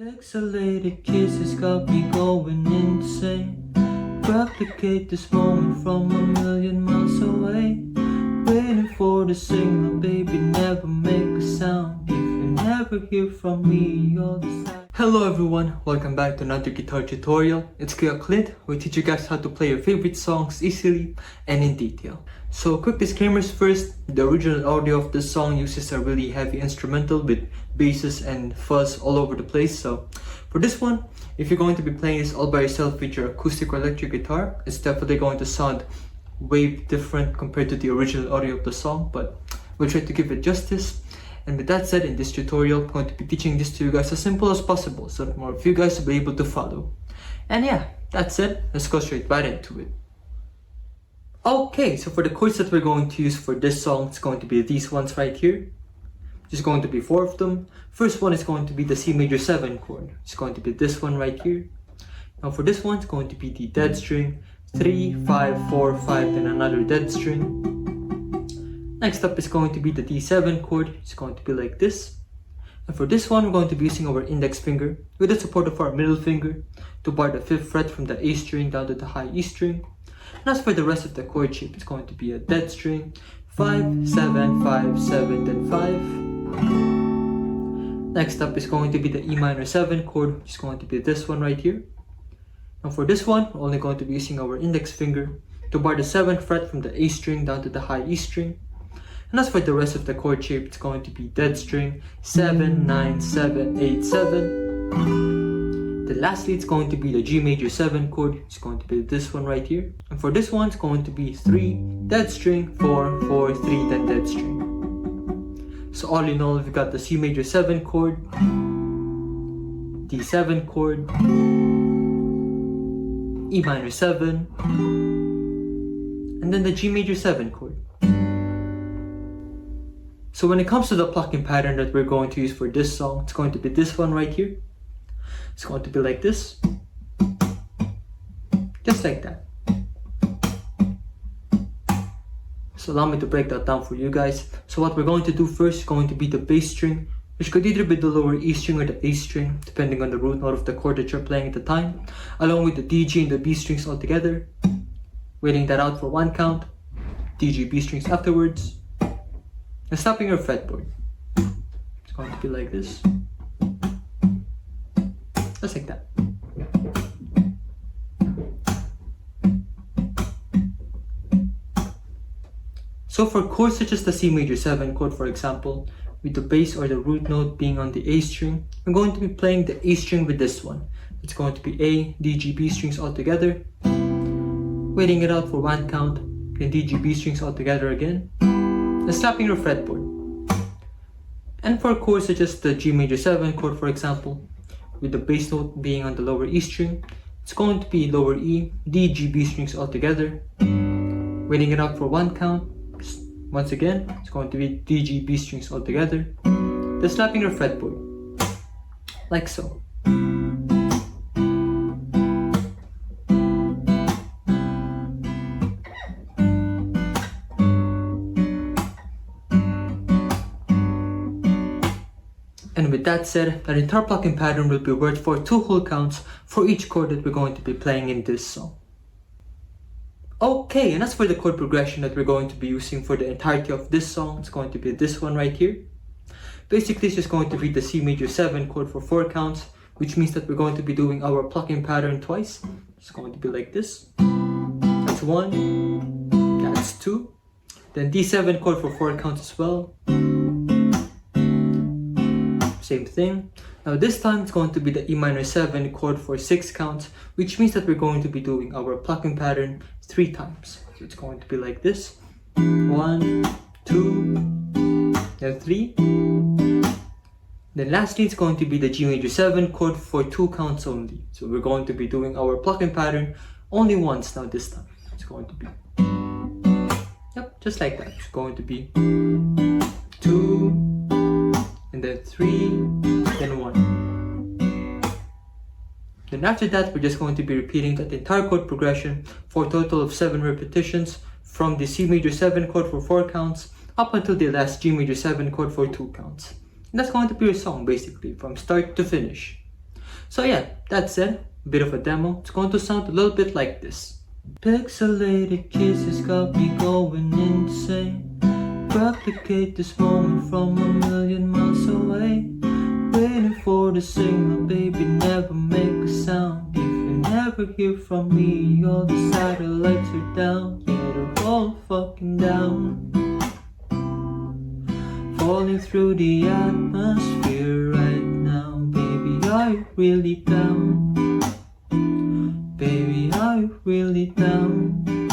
Pixelated kisses got me going insane. Replicate this moment from a million miles away. Waiting for the signal, baby, never make a sound. If you never hear from me, all the sound. Hello everyone, welcome back to another guitar tutorial. It's Clint, who will teach you guys how to play your favorite songs easily and in detail. So quick disclaimers first, the original audio of this song uses a really heavy instrumental with basses and fuzz all over the place. So for this one, if you're going to be playing this all by yourself with your acoustic or electric guitar, it's definitely going to sound way different compared to the original audio of the song, but we'll try to give it justice. And with that said, in this tutorial, I'm going to be teaching this to you guys as simple as possible so that more of you guys will be able to follow. And yeah, that's it. Let's go straight right into it. Okay, so for the chords that we're going to use for this song, it's going to be these ones right here. There's going to be 4 of them. First one is going to be the C major 7 chord. It's going to be this one right here. Now for this one, it's going to be the dead string, 3, 5, 4, 5, then another dead string. Next up is going to be the D7 chord. It's going to be like this. And for this one, we're going to be using our index finger with the support of our middle finger to bar the 5th fret from the A string down to the high E string. And as for the rest of the chord shape, it's going to be a dead string, 5, 7, 5, 7, then 5. Next up is going to be the E minor 7 chord, which is going to be this one right here. And for this one, we're only going to be using our index finger to bar the 7th fret from the A string down to the high E string. And as for the rest of the chord shape, it's going to be dead string, 7, 9, 7, 8, 7. Then lastly, it's going to be the G major 7 chord. It's going to be this one right here. And for this one, it's going to be 3, dead string, 4, 4, 3, then dead string. So all in all, we've got the C major 7 chord, D7 chord, E minor 7, and then the G major 7 chord. So when it comes to the plucking pattern that we're going to use for this song, it's going to be this one right here. It's going to be like this. Just like that. So allow me to break that down for you guys. So what we're going to do first is going to be the bass string, which could either be the lower E string or the A string, depending on the root note of the chord that you're playing at the time, along with the D, G, and the B strings all together. Waiting that out for 1 count, D, G, B strings afterwards, and stopping your fretboard. It's going to be like this. Just like that. So for chords such as the C major 7 chord, for example, with the bass or the root note being on the A string, I'm going to be playing the A string with this one. It's going to be A, D, G, B strings all together. Waiting it out for 1 count, then D, G, B strings all together again, and slapping your fretboard. And for chords such as the G major 7 chord, for example, with the bass note being on the lower E string, it's going to be lower E, D, G, B strings all together. Waiting it out for 1 count. Once again, it's going to be D, G, B strings all together. Then slapping your fretboard. Like so. And with that said, that entire plucking pattern will be worked for 2 whole counts for each chord that we're going to be playing in this song. Okay, and as for the chord progression that we're going to be using for the entirety of this song, it's going to be this one right here. Basically, it's just going to be the C major 7 chord for 4 counts, which means that we're going to be doing our plucking pattern twice. It's going to be like this. That's 1, that's 2. Then D7 chord for 4 counts as well. Same thing. Now this time it's going to be the E minor 7 chord for 6 counts, which means that we're going to be doing our plucking pattern 3 times. So it's going to be like this. 1, 2, then 3. Then lastly it's going to be the G major 7 chord for 2 counts only. So we're going to be doing our plucking pattern only once now this time. It's going to be, yep, just like that. It's going to be 2, and then 3, then 1. Then after that, we're just going to be repeating that entire chord progression for a total of 7 repetitions from the C major 7 chord for 4 counts up until the last G major 7 chord for 2 counts. And that's going to be your song basically from start to finish. So yeah, that's it. A bit of a demo. It's going to sound a little bit like this. Pixelated kisses got me going insane. Replicate this moment from a million miles away. Waiting for the signal, baby, never make a sound. If you never hear from me, all the satellites are down. Yeah, they're all fucking down. Falling through the atmosphere right now. Baby, are you really down? Baby, are you really down?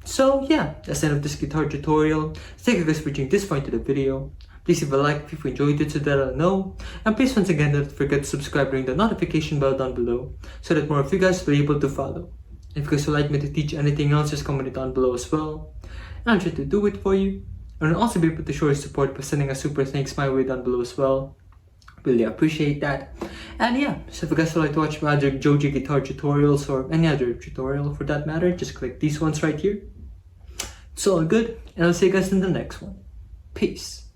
So yeah, that's the end of this guitar tutorial. Thank you guys for watching this far into the video. Please leave a like if you enjoyed it so that I'll know. And please once again don't forget to subscribe, ring the notification bell down below so that more of you guys will be able to follow. If you guys would like me to teach anything else, just comment it down below as well. And I'll try to do it for you. And I'll also be able to show your support by sending a super thanks my way down below as well. Really appreciate that. And yeah, so if you guys would like to watch my other Joji guitar tutorials or any other tutorial for that matter, just click these ones right here. It's all good, and I'll see you guys in the next one. Peace.